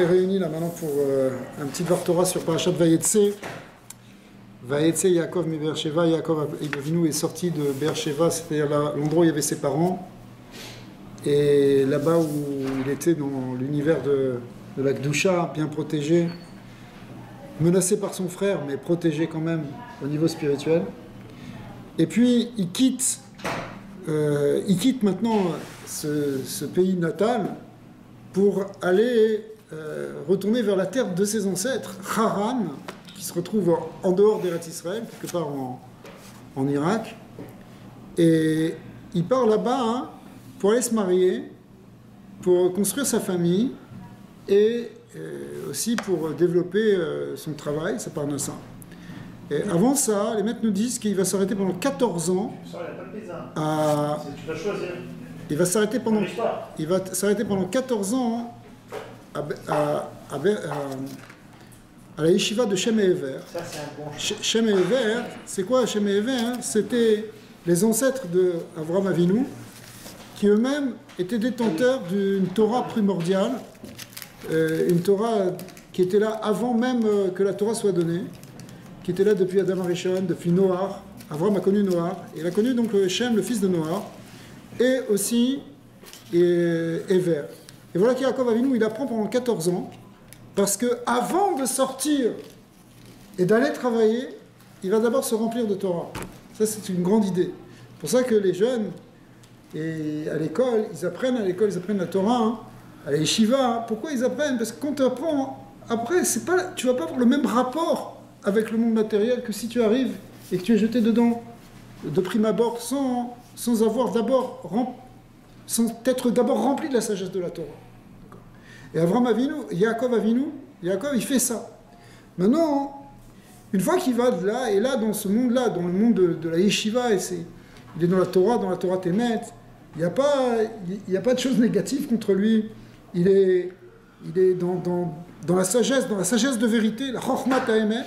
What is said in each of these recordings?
est réunis là maintenant pour un petit Dvar Torah sur Parashat Vayetse. Vayetse Yaakov mi Beersheva, Yaakov Avinu est sorti de Beersheva, c'est-à-dire l'endroit où il y avait ses parents, et là-bas où il était dans l'univers de la Kedusha, bien protégé, menacé par son frère, mais protégé quand même au niveau spirituel. Et puis il quitte maintenant ce pays natal pour aller retourner vers la terre de ses ancêtres, Haran, qui se retrouve en dehors d'Eretz Israël, quelque part en Irak. Et il part là-bas pour aller se marier, pour construire sa famille et aussi pour développer son travail, sa parnassa. Et avant ça, les maîtres nous disent qu'il va s'arrêter pendant 14 ans il va s'arrêter pendant 14 ans à la yeshiva de Shem et Ever. Ça, c'est un bon Shem et Ever, c'est quoi Shem et Ever? C'était les ancêtres d'Avraham Avinu, qui eux-mêmes étaient détenteurs d'une Torah primordiale, une Torah qui était là avant même que la Torah soit donnée, qui était là depuis Adam Arishon, depuis Noah. Avraham a connu Noah, il a connu donc Shem, le fils de Noah, et aussi Ever. Et voilà qu'Yaakov Avinu, il apprend pendant 14 ans, parce qu'avant de sortir et d'aller travailler, il va d'abord se remplir de Torah. Ça, c'est une grande idée. C'est pour ça que les jeunes, à l'école, ils apprennent la Torah, à la yeshiva. Pourquoi ils apprennent? Parce que quand tu apprends, après, tu ne vas pas avoir le même rapport avec le monde matériel que si tu arrives et que tu es jeté dedans de prime abord sans être d'abord rempli de la sagesse de la Torah. Et Avraham Avinu, Yaakov il fait ça. Maintenant, une fois qu'il va de là, et là, dans ce monde-là, dans le monde de la yeshiva, il est dans la Torah Temet, il n'y a pas de choses négatives contre lui. Il est dans la sagesse de vérité, la Chochmat HaEmet.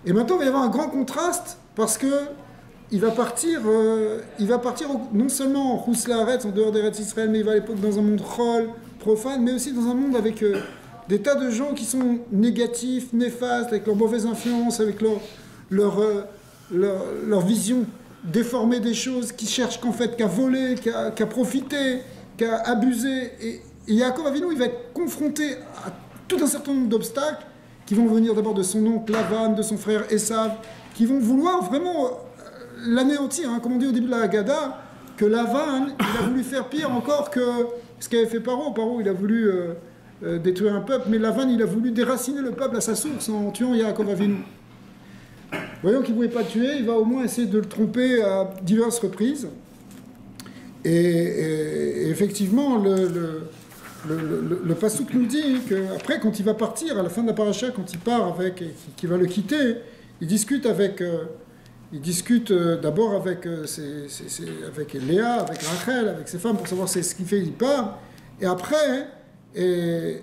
Et maintenant, il va y avoir un grand contraste, parce que il va partir non seulement en Chutz La'aretz, en dehors d'Eretz Israël, mais il va à l'époque dans un monde chol, profane, mais aussi dans un monde avec des tas de gens qui sont négatifs, néfastes, avec leurs mauvaises influences, avec leur vision déformée des choses, qui cherchent qu'à voler, qu'à profiter, qu'à abuser. Et Yaakov Avinu, il va être confronté à tout un certain nombre d'obstacles qui vont venir d'abord de son oncle Lavan, de son frère Esav, qui vont vouloir vraiment l'anéantir, comme on dit au début de la Haggadah, que Lavan, il a voulu faire pire encore que ce qu'avait fait Paro. Paro, il a voulu détruire un peuple, mais Lavan, il a voulu déraciner le peuple à sa source en tuant Yaakov Avinu. Voyant qu'il ne pouvait pas le tuer, il va au moins essayer de le tromper à diverses reprises. Et effectivement, le Passouk nous dit qu'après, quand il va partir, à la fin de la paracha, quand il part qu'il va le quitter, il discute d'abord avec Léa, avec Rachel, avec ses femmes, pour savoir ce qu'il fait, il part. Et après, il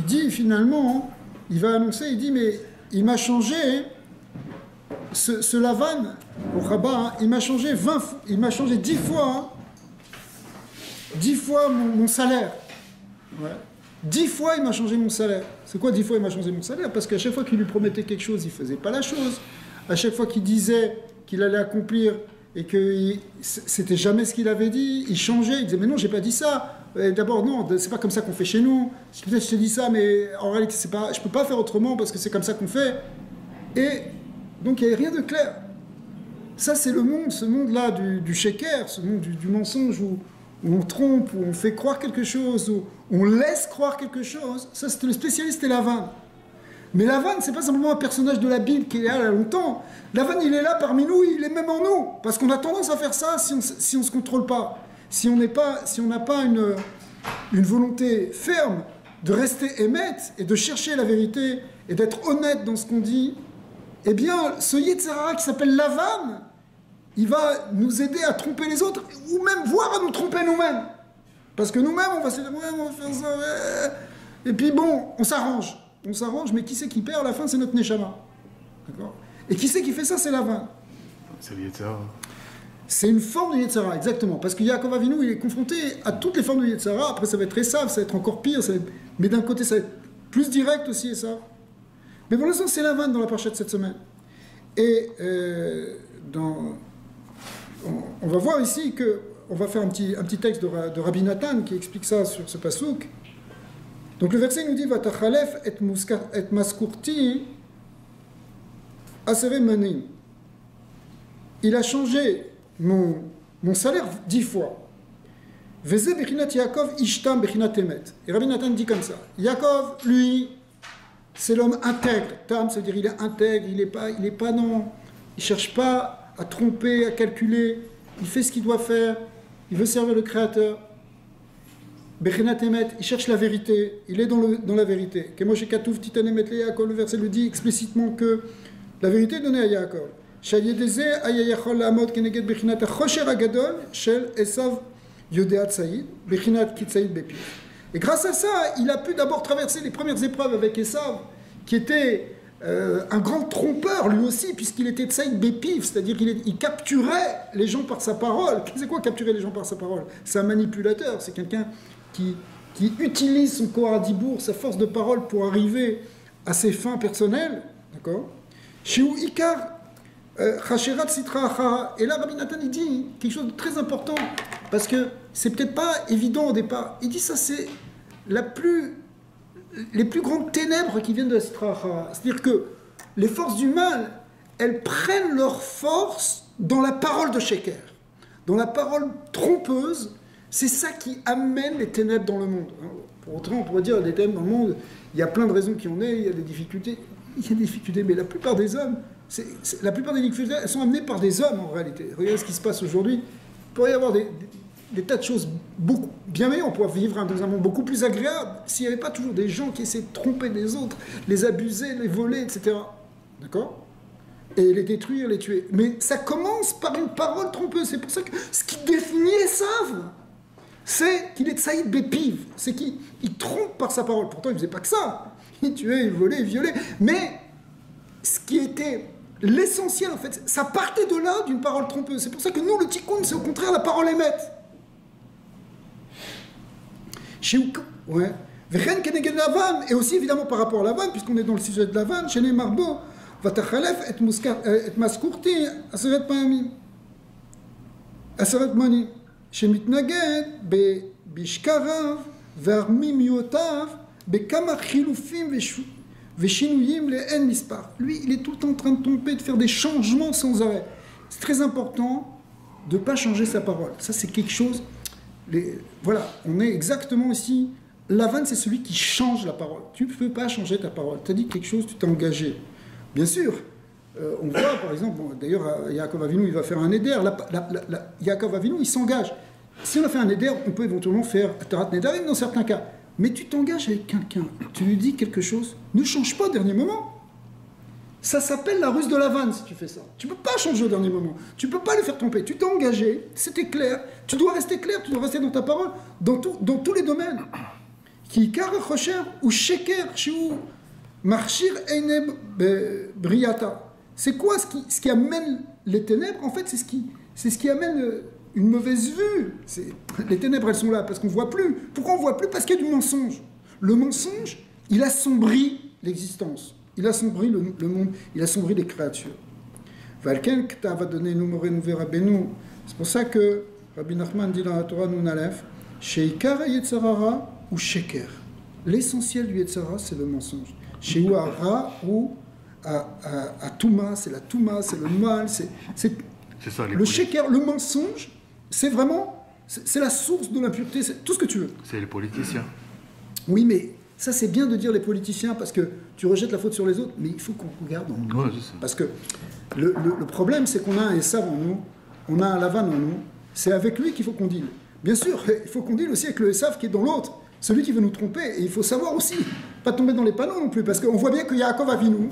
dit finalement, il va annoncer, il dit, mais il m'a changé, ce Lavan, au rabbin, il m'a changé 10 fois mon salaire. Ouais. 10 fois il m'a changé mon salaire. C'est quoi 10 fois il m'a changé mon salaire? Parce qu'à chaque fois qu'il lui promettait quelque chose, il ne faisait pas la chose. À chaque fois qu'il disait qu'il allait accomplir et que c'était jamais ce qu'il avait dit, il changeait, il disait mais non, j'ai pas dit ça. D'abord non, c'est pas comme ça qu'on fait chez nous. Peut-être je te dis ça, mais en réalité je peux pas faire autrement parce que c'est comme ça qu'on fait. Et donc il n'y avait rien de clair. Ça c'est ce monde-là du sheker, ce monde du mensonge où on trompe, où on fait croire quelque chose, où on laisse croire quelque chose. Ça c'était le spécialiste et Lavan. Mais Lavan, c'est pas simplement un personnage de la Bible qui est là longtemps. Lavan, il est là parmi nous, il est même en nous. Parce qu'on a tendance à faire ça si on se contrôle pas. Si on n'a pas une volonté ferme de rester émette et de chercher la vérité et d'être honnête dans ce qu'on dit, eh bien, ce Yetzer Hara qui s'appelle Lavan, il va nous aider à tromper les autres, ou même voire à nous tromper nous-mêmes. Parce que nous-mêmes, on va se dire, ouais, on va faire ça, ouais. Et puis bon, on s'arrange, mais qui c'est qui perd à la fin? C'est notre Neshama. D'accord? Et qui c'est qui fait ça? C'est Lavan. C'est le Yetzer Hara. C'est une forme de Yetzer Hara, exactement. Parce que Yaakov Avinu, il est confronté à toutes les formes de Yetzer Hara. Après, ça va être Esav, ça va être encore pire. Mais d'un côté, ça va être plus direct aussi, et ça. Mais pour l'instant, c'est Lavan dans la parcha de cette semaine. Et on va voir ici que on va faire un petit texte de Rabbi Nathan qui explique ça sur ce pasouk. Donc le verset nous dit Vatachalef et maskurti asere manim. Il a changé mon salaire 10 fois. Veze bechinat Yaakov ishtam bechinat emet. Et Rabbi Nathan dit comme ça. Yaakov, lui, c'est l'homme intègre. Tam, c'est-à-dire il est intègre, il est pas non, il cherche pas à tromper, à calculer. Il fait ce qu'il doit faire. Il veut servir le Créateur. Bechinat emet, il cherche la vérité. Il est dans la vérité. Kemoshe katouf titan emet le Yaakov, le verset le dit explicitement que la vérité est donnée à Yaakov. Shayedeze ayayachol laamod keneged bechinat achosher agadol shel Esav Yodeat Saïd, bechinat kitsaïd bepi. Et grâce à ça, il a pu d'abord traverser les premières épreuves avec Esav, qui était un grand trompeur lui aussi, puisqu'il était Tsaïd Bépiv, c'est-à-dire qu'il capturait les gens par sa parole. C'est quoi capturer les gens par sa parole? C'est un manipulateur, c'est quelqu'un qui utilise son Kohar sa force de parole pour arriver à ses fins personnelles. D'accord? Shiu Ikar, Chasherat Sitra Achara. Et là, Rabbi Nathan, il dit quelque chose de très important, parce que c'est peut-être pas évident au départ. Il dit ça, c'est les plus grandes ténèbres qui viennent de la Sitra Achara. C'est-à-dire que les forces du mal, elles prennent leur force dans la parole de Sheker, dans la parole trompeuse. C'est ça qui amène les ténèbres dans le monde. Pour autant, on pourrait dire les ténèbres dans le monde, il y a plein de raisons qui en est, il y a des difficultés. Il y a des difficultés, mais la plupart des hommes, la plupart des difficultés, elles sont amenées par des hommes en réalité. Regardez ce qui se passe aujourd'hui. Il pourrait y avoir des tas de choses beaucoup bien meilleures. On pourrait vivre dans un monde beaucoup plus agréable s'il n'y avait pas toujours des gens qui essaient de tromper les autres, les abuser, les voler, etc. D'accord? Et les détruire, les tuer. Mais ça commence par une parole trompeuse. C'est pour ça que ce qui définit Esav, c'est qu'il est Tsaïd Bépiv. C'est qu'il trompe par sa parole. Pourtant, il ne faisait pas que ça. Il tuait, il volait, il violait. Mais ce qui était l'essentiel, en fait, ça partait de là, d'une parole trompeuse. C'est pour ça que nous, le tikkun, c'est au contraire la parole émette. Ouais. Et aussi, évidemment, par rapport à Lavan, puisqu'on est dans le sujet de Lavan, chez les Marbo, Vatachalef et maskurti aseret pamim. Aseret mani. Chez Mitnaged, bishkarav, vermim yotav, bekama chilufim veshinuyim le en mispar. Lui, il est tout le temps en train de tromper, de faire des changements sans arrêt. C'est très important de ne pas changer sa parole. Ça, c'est quelque chose... Voilà, on est exactement ici. Lavan, c'est celui qui change la parole. Tu ne peux pas changer ta parole. Tu as dit quelque chose, tu t'es engagé. Bien sûr, on voit, par exemple, d'ailleurs, Yaakov Avinu, il va faire un éder. Yaakov Avinu, il s'engage. Si on a fait un éder, on peut éventuellement faire Tarat Nedarim dans certains cas. Mais tu t'engages avec quelqu'un, tu lui dis quelque chose, ne change pas au dernier moment. Ça s'appelle la ruse de Lavan si tu fais ça. Tu ne peux pas changer au dernier moment. Tu ne peux pas le faire tromper. Tu t'es engagé, c'était clair. Tu dois rester clair, tu dois rester dans ta parole, dans tous les domaines. Qui karachocher ou sheker shiu marchir eineb briata. C'est quoi ce qui amène les ténèbres? En fait, c'est ce qui amène une mauvaise vue. Les ténèbres, elles sont là parce qu'on ne voit plus. Pourquoi on ne voit plus? Parce qu'il y a du mensonge. Le mensonge, il assombrit l'existence. Il assombrit le monde, il assombrit les créatures. Valken Kta va donner nous Rabbeinu. C'est pour ça que Rabbi Nachman dit dans la Torah Nun Aleph, Sheikar Yetzarara ou Sheker. L'essentiel du Yetzara, c'est le mensonge. Chez Ra ou à Touma, c'est la Touma, c'est le mal, c'est ça, le Sheker, le mensonge, c'est vraiment, c'est la source de l'impureté, c'est tout ce que tu veux. C'est les politiciens. Oui, mais ça c'est bien de dire les politiciens parce que tu rejettes la faute sur les autres, mais il faut qu'on regarde en nous. Ouais, parce que le problème c'est qu'on a un Esav en nous, on a un Lavan en nous, c'est avec lui qu'il faut qu'on deal. Bien sûr, il faut qu'on deal aussi avec le Esav qui est dans l'autre, celui qui veut nous tromper, et il faut savoir aussi, pas tomber dans les panneaux non plus, parce qu'on voit bien que Yaakov Avinu,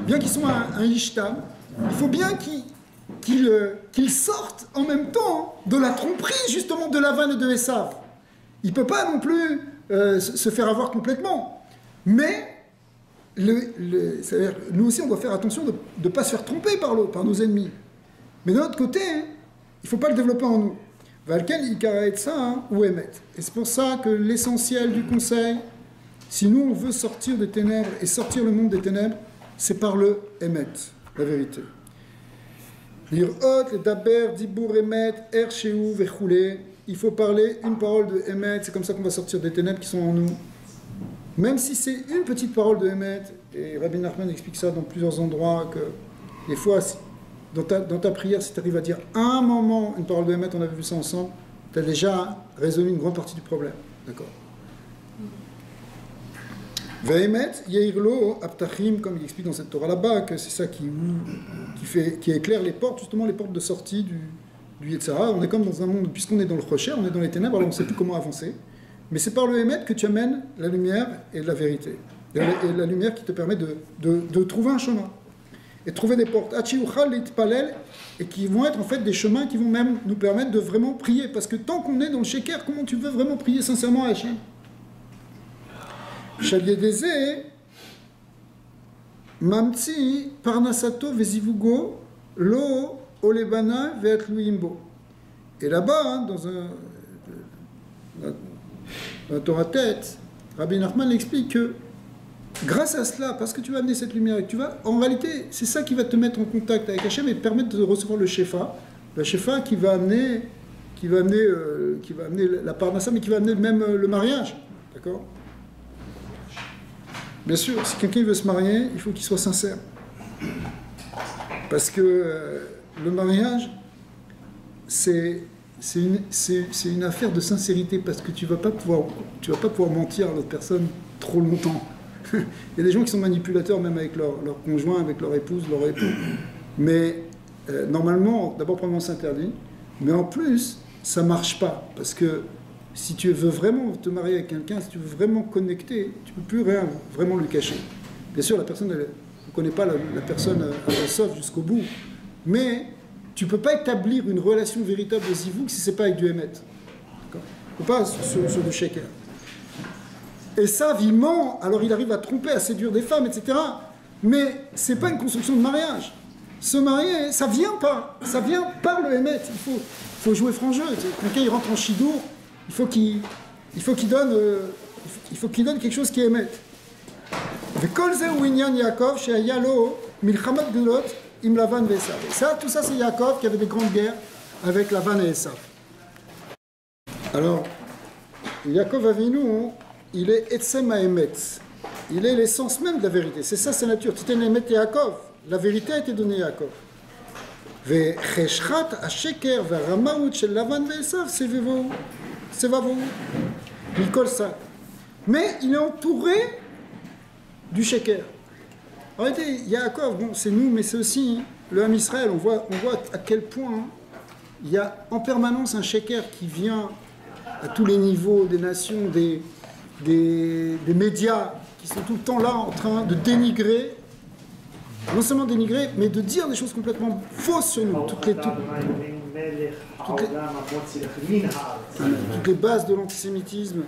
bien qu'ils sont un Ishtam, il faut bien qu'il sorte en même temps de la tromperie justement de Lavan et de Esav. Il ne peut pas non plus se faire avoir complètement. Mais nous aussi, on doit faire attention de ne pas se faire tromper par nos ennemis. Mais d'un autre côté, il ne faut pas le développer en nous. Valken, il carré ça, ou émettre. Et c'est pour ça que l'essentiel du conseil, Si nous, on veut sortir des ténèbres et sortir le monde des ténèbres, c'est par le Emet, la vérité. Lirot, le Daber, Dibour, Emet, Ersheu, Vechoulé. Il faut parler une parole de Emet, c'est comme ça qu'on va sortir des ténèbres qui sont en nous. Même si c'est une petite parole de Emet, et Rabbi Nachman explique ça dans plusieurs endroits, que des fois, dans ta prière, si tu arrives à dire un moment une parole de Emet, on avait vu ça ensemble, tu as déjà résolu une grande partie du problème. D'accord. Ve'emet, Yeirlo, Abtachim, comme il explique dans cette Torah là-bas, que c'est ça qui éclaire les portes, justement les portes de sortie du Yetzara. On est comme dans un monde, puisqu'on est dans le Rocher, on est dans les ténèbres, alors on ne sait plus comment avancer. Mais c'est par le Emet que tu amènes la lumière et la vérité. Et la lumière qui te permet de trouver un chemin. Et trouver des portes. Achiuchal, Litpalel, et qui vont être en fait des chemins qui vont même nous permettre de vraiment prier. Parce que tant qu'on est dans le Sheker, comment tu veux vraiment prier sincèrement à Hachem? Shaliedeze, Mamtsi, Parnasato, Vezivugo, Lo, Olebana, Veatluimbo. Et là-bas, hein, dans la Torah tête, Rabbi Nachman explique que grâce à cela, parce que tu vas amener cette lumière et que tu vas, en réalité, c'est ça qui va te mettre en contact avec Hachem et te permettre de recevoir le Shefa. Le Shefa qui va amener la Parnassa, mais qui va amener même le mariage. D'accord? Bien sûr, si quelqu'un veut se marier, il faut qu'il soit sincère. Parce que le mariage, c'est une affaire de sincérité, parce que tu vas pas pouvoir mentir à l'autre personne trop longtemps. Il y a des gens qui sont manipulateurs, même avec leur conjoint, avec leur épouse, leur époux. Mais normalement, d'abord, premièrement, c'est interdit. Mais en plus, ça marche pas. Parce que si tu veux vraiment te marier avec quelqu'un, si tu veux vraiment connecter, tu ne peux plus rien vraiment lui cacher. Bien sûr, la personne, elle ne connaît pas la personne à la sauve jusqu'au bout. Mais tu ne peux pas établir une relation véritable de zivouk si ce n'est pas avec du Emet. Tu ne peux pas sur du shaker. Et ça, vivement, alors il arrive à tromper, à séduire des femmes, etc. Mais ce n'est pas une construction de mariage. Se marier, ça vient par le Emet. Il faut jouer franc jeu. Quelqu'un, il rentre en chidour, il faut qu'il donne quelque chose qui est Emet. Vekol ze ou inyan Yaakov, she'aya lo milchamat gdolot im Lavan ve'Esav. Ça, tout ça, c'est Yaakov qui avait des grandes guerres avec Lavan et Esav. Alors, Yaakov Avinu, il est Etzem HaEmet. Il est l'essence même de la vérité. C'est ça sa nature. Titen Emet Yaakov. La vérité a été donnée à Yaakov. Ve'cheshchat ha-sheker ve'ramaout shel Lavan ve'Esav sevavo. Mikol ça. Mais il est entouré du sheker. En réalité, Yaakov, bon, c'est nous, mais c'est aussi le Ham Israël. On voit à quel point il y a en permanence un sheker qui vient à tous les niveaux des nations, des médias qui sont tout le temps là en train de dénigrer, non seulement dénigrer, mais de dire des choses complètement fausses sur nous. Toutes les bases de l'antisémitisme,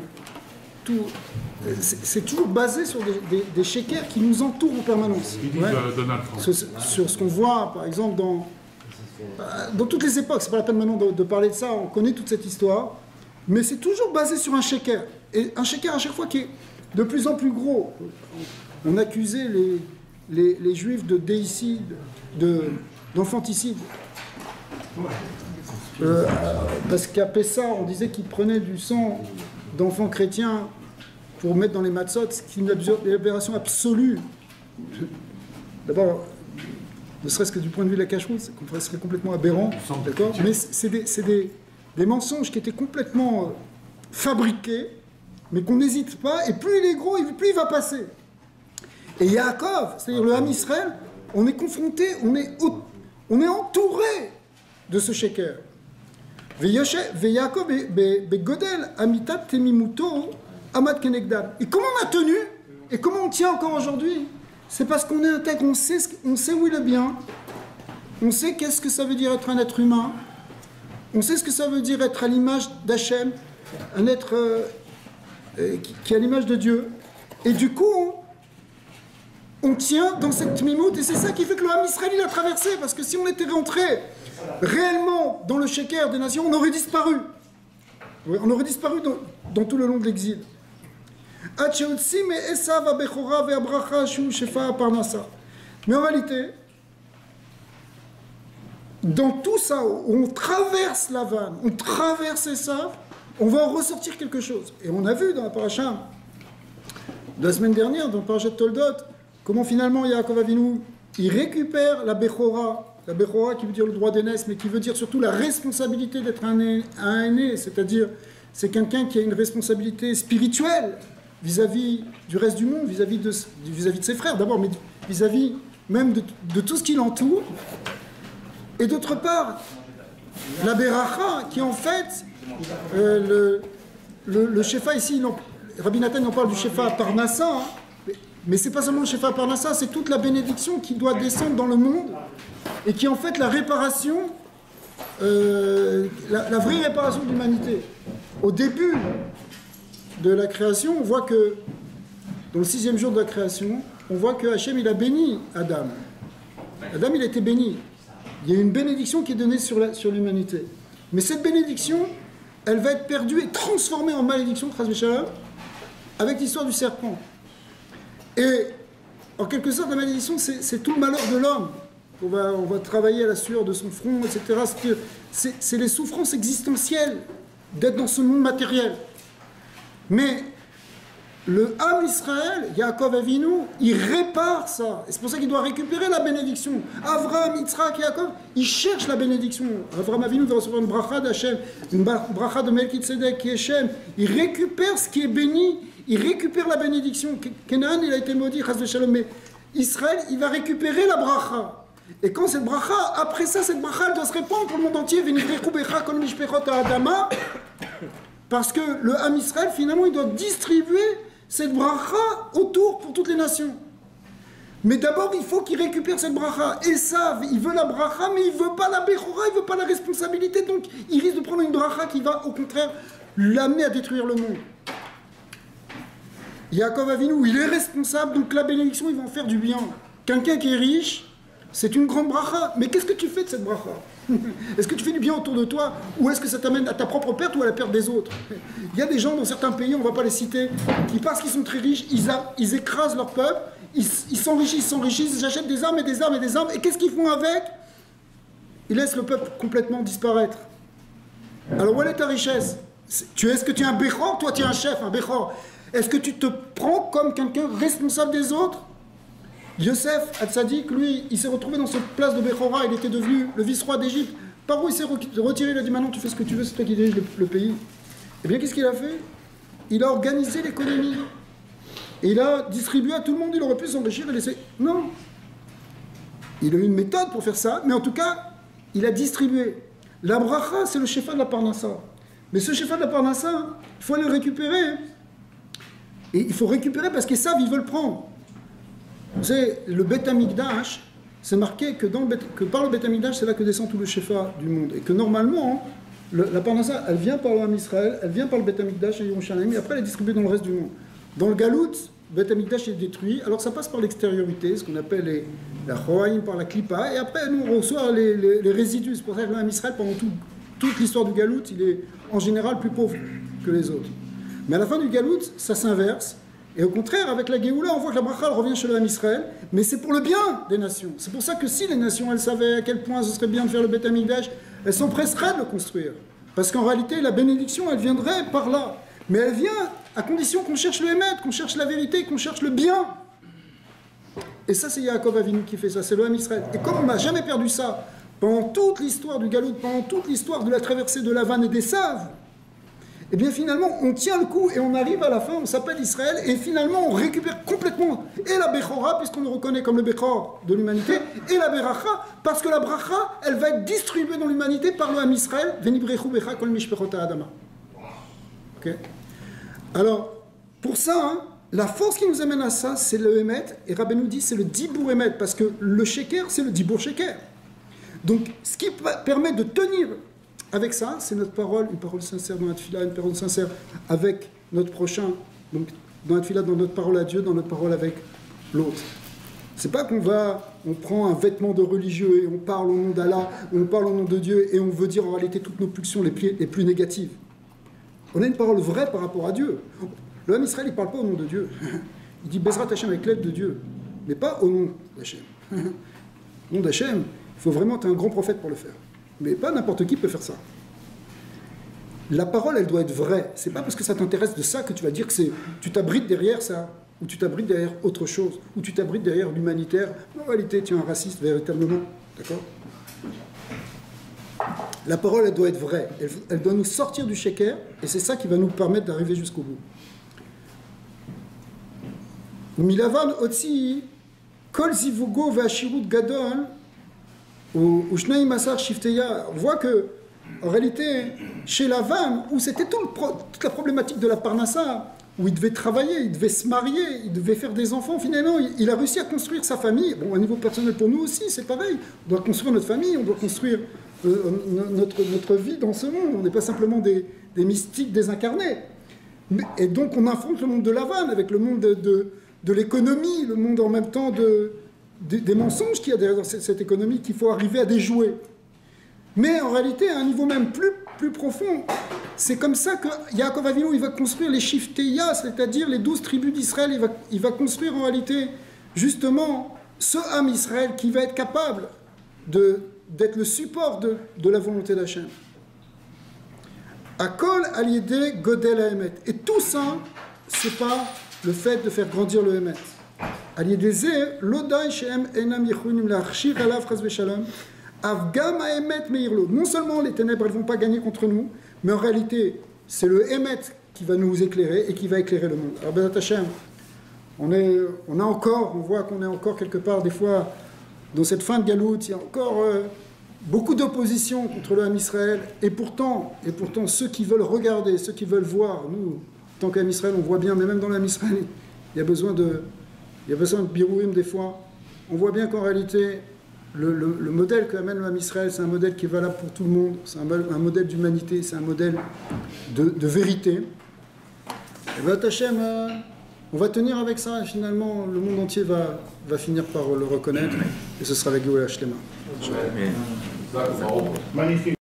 c'est toujours basé sur des shekers qui nous entourent en permanence. Ouais. Sur ce qu'on voit, par exemple, dans toutes les époques. C'est pas la peine maintenant de parler de ça, on connaît toute cette histoire, mais c'est toujours basé sur un sheker. Et un sheker à chaque fois qui est de plus en plus gros. On accusait les juifs de déicide, d'enfanticide. Parce qu'à Pessah, on disait qu'ils prenaient du sang d'enfants chrétiens pour mettre dans les matzot, ce qui est une aberration absolue. D'abord, ne serait-ce que du point de vue de la cacheroute, ça serait complètement aberrant, d'accord ? Mais c'est des mensonges qui étaient complètement fabriqués, mais qu'on n'hésite pas, et plus il est gros, plus il va passer. Et Yaakov, c'est-à-dire le Ham Israël, on est confronté, on est entouré de ce sheker. Ve'Yaakov begodel amitat temimuto amad kenegdam. Et comment on a tenu, et comment on tient encore aujourd'hui ? C'est parce qu'on est intègre, on sait où est le bien, on sait qu'est-ce que ça veut dire être un être humain, on sait ce que ça veut dire être à l'image d'Hachem, un être qui est à l'image de Dieu. Et du coup, on tient dans cette mimoute, et c'est ça qui fait que le Ham Israël a traversé, parce que si on était rentré réellement dans le sheker des nations, on aurait disparu. On aurait disparu dans tout le long de l'exil. Mais en réalité, dans tout ça, on traverse la vanne, on traverse Esav, on va en ressortir quelque chose. Et on a vu dans la paracha de la semaine dernière, dans le parachat de Toldot, comment finalement Yaakov Avinu, il récupère la Bechora qui veut dire le droit d'aînesse, mais qui veut dire surtout la responsabilité d'être un aîné, c'est-à-dire c'est quelqu'un qui a une responsabilité spirituelle vis-à-vis du reste du monde, vis-à-vis de ses frères d'abord, mais vis-à-vis même de tout ce qui l'entoure. Et d'autre part, la Beracha, qui en fait, le Shefa ici, Rabbi Nathan en parle du Shefa Parnassa, mais c'est pas seulement le Shefa Parnassa, c'est toute la bénédiction qui doit descendre dans le monde, et qui est en fait la réparation, la vraie réparation de l'humanité. Au début de la création, on voit que, dans le 6e jour de la création, on voit que Hachem, il a béni Adam. Adam, il a été béni. Il y a une bénédiction qui est donnée sur l'humanité. Mais cette bénédiction, elle va être perdue et transformée en malédiction, avec l'histoire du serpent. Et, en quelque sorte, la malédiction, c'est tout le malheur de l'homme. On va travailler à la sueur de son front, etc. C'est les souffrances existentielles d'être dans ce monde matériel. Mais le Ham Israël, Yaakov Avinu, il répare ça. Et c'est pour ça qu'il doit récupérer la bénédiction. Avraham, Yitzhak, Yaakov, ils cherchent la bénédiction. Avraham Avinu va recevoir une bracha d'Hachem, une bracha de Melchizedek qui est Hachem. Il récupère ce qui est béni, il récupère la bénédiction. Canaan, il a été maudit, chas v'shalom, mais Israël, il va récupérer la bracha. Et quand cette bracha, après ça, cette bracha, elle doit se répandre pour le monde entier. Parce que le Ham Israël, finalement, il doit distribuer cette bracha autour pour toutes les nations. Mais d'abord, il faut qu'il récupère cette bracha. Esav, il veut la bracha, mais il ne veut pas la bechora, il ne veut pas la responsabilité. Donc, il risque de prendre une bracha qui va, au contraire, l'amener à détruire le monde. Yaakov Avinu, il est responsable, donc la bénédiction, il va en faire du bien. Quelqu'un qui est riche, c'est une grande bracha. Mais qu'est-ce que tu fais de cette bracha? Est-ce que tu fais du bien autour de toi, ou est-ce que ça t'amène à ta propre perte ou à la perte des autres? Il y a des gens dans certains pays, on ne va pas les citer, qui parce qu'ils sont très riches, ils écrasent leur peuple, ils s'enrichissent, ils achètent des armes et des armes et des armes, et qu'est-ce qu'ils font avec? Ils laissent le peuple complètement disparaître. Alors où est ta richesse? Est-ce que tu es un béchor? Toi tu es un chef, un béchor. Est-ce que tu te prends comme quelqu'un responsable des autres? Yosef Hatzadik, lui, il s'est retrouvé dans cette place de Bechora, il était devenu le vice-roi d'Égypte. Par où il s'est retiré? Il a dit maintenant tu fais ce que tu veux, c'est toi qui dirige le pays. Eh bien, qu'est-ce qu'il a fait? Il a organisé l'économie. Et il a distribué à tout le monde, il aurait pu s'enrichir et laisser. Non. Il a eu une méthode pour faire ça, mais en tout cas, il a distribué. La bracha, c'est le shefa de la Parnassa. Mais ce shefa de la Parnassa, il faut aller le récupérer. Et il faut récupérer parce qu'ils savent, ils veulent prendre. Vous savez, le Beth Amikdash, c'est marqué que par le Beth Amikdash, c'est là que descend tout le Shefa du monde. Et que normalement, la Parnassa, elle vient par le Ham Israël, elle vient par le Beth Amikdash et Yerushalayim, et après elle est distribuée dans le reste du monde. Dans le Galout, le Beth Amikdash est détruit, alors ça passe par l'extériorité, ce qu'on appelle la Choaïm, par la Klippa, et après nous on reçoit les résidus. C'est pour ça que le Ham Israël, pendant toute l'histoire du Galout, il est en général plus pauvre que les autres. Mais à la fin du Galout, ça s'inverse. Et au contraire, avec la Géoula, on voit que la bracha revient chez le Ham Israël, mais c'est pour le bien des nations. C'est pour ça que si les nations, elles savaient à quel point ce serait bien de faire le Beth Amikdash, elles s'empresseraient de le construire. Parce qu'en réalité, la bénédiction, elle viendrait par là. Mais elle vient à condition qu'on cherche le Hémet, qu'on cherche la vérité, qu'on cherche le bien. Et ça, c'est Yaakov Avinu qui fait ça, c'est le Ham Israël. Et comme on n'a jamais perdu ça, pendant toute l'histoire du Galout, pendant toute l'histoire de la traversée de la Vanne et des Saves, et bien finalement, on tient le coup et on arrive à la fin, on s'appelle Israël, et finalement on récupère complètement et la Bechora, puisqu'on le reconnaît comme le Bechor de l'humanité, et la Beracha, parce que la Bracha, elle va être distribuée dans l'humanité par le Ham Israël, Venibrechu Becha Kol Mishpechot Adama. Ok. Alors, pour ça, hein, la force qui nous amène à ça, c'est le Hémet, et Rabbi nous dit c'est le Dibour Hémet, parce que le Sheker, c'est le Dibour Sheker. Donc, ce qui permet de tenir avec ça, c'est notre parole, une parole sincère dans la tefila, une parole sincère avec notre prochain, donc dans la tefila, dans notre parole à Dieu, dans notre parole avec l'autre. C'est pas on prend un vêtement de religieux et on parle au nom d'Allah, on parle au nom de Dieu et on veut dire en réalité toutes nos pulsions les plus négatives. On a une parole vraie par rapport à Dieu. Le Ham Israël, il ne parle pas au nom de Dieu. Il dit Bezrat Hashem avec l'aide de Dieu, mais pas au nom d'Hachem. Au nom d'Hachem, il faut vraiment être un grand prophète pour le faire. Mais pas n'importe qui peut faire ça. La parole, elle doit être vraie. C'est pas parce que ça t'intéresse de ça que tu vas dire que tu t'abrites derrière ça, ou tu t'abrites derrière autre chose, ou tu t'abrites derrière l'humanitaire. En réalité, tu es un raciste véritablement. D'accord? La parole, elle doit être vraie. Elle doit nous sortir du shaker, et c'est ça qui va nous permettre d'arriver jusqu'au bout. Milavan otsi kol zivugo ve'ashirut gadol ou shnei masar shifteya. On voit que en réalité, chez Lavan, où c'était toute la problématique de la parnassa, où il devait travailler, il devait se marier, il devait faire des enfants, finalement, il a réussi à construire sa famille. Bon, à niveau personnel pour nous aussi, c'est pareil. On doit construire notre famille, on doit construire notre vie dans ce monde. On n'est pas simplement des mystiques désincarnés. Et donc, on affronte le monde de Lavan avec le monde de l'économie, le monde en même temps des mensonges qu'il y a derrière cette économie qu'il faut arriver à déjouer. Mais en réalité, à un niveau même plus profond, c'est comme ça que Yaakov Avinu, il va construire les Shifteya, c'est-à-dire les 12 tribus d'Israël. Il va construire en réalité, justement, ce Ham Israël qui va être capable d'être le support de la volonté d'Hachem. Akol al-yedeh godel ha'emet. Et tout ça, c'est pas le fait de faire grandir le Emet. Al-yedeh zeh, lodai shehem enam yichunim la'achshir alav chas v'shalom. Non seulement les ténèbres ne vont pas gagner contre nous, mais en réalité, c'est le Emet qui va nous éclairer et qui va éclairer le monde. Alors, Bezrat Hashem, on voit qu'on est encore quelque part, des fois, dans cette fin de galoute, il y a encore beaucoup d'opposition contre le Ham Israël, et pourtant, ceux qui veulent regarder, ceux qui veulent voir, nous, en tant qu'Ham Israël, on voit bien, mais même dans le Ham Israël, il y a besoin de birouim des fois. On voit bien qu'en réalité, le modèle qu'amène le Ham Israël, c'est un modèle qui est valable pour tout le monde, c'est un modèle d'humanité, c'est un modèle de vérité. Et Bezrat Hashem, on va tenir avec ça, et finalement, le monde entier va finir par le reconnaître, et ce sera avec Géoula Shlema. Magnifique.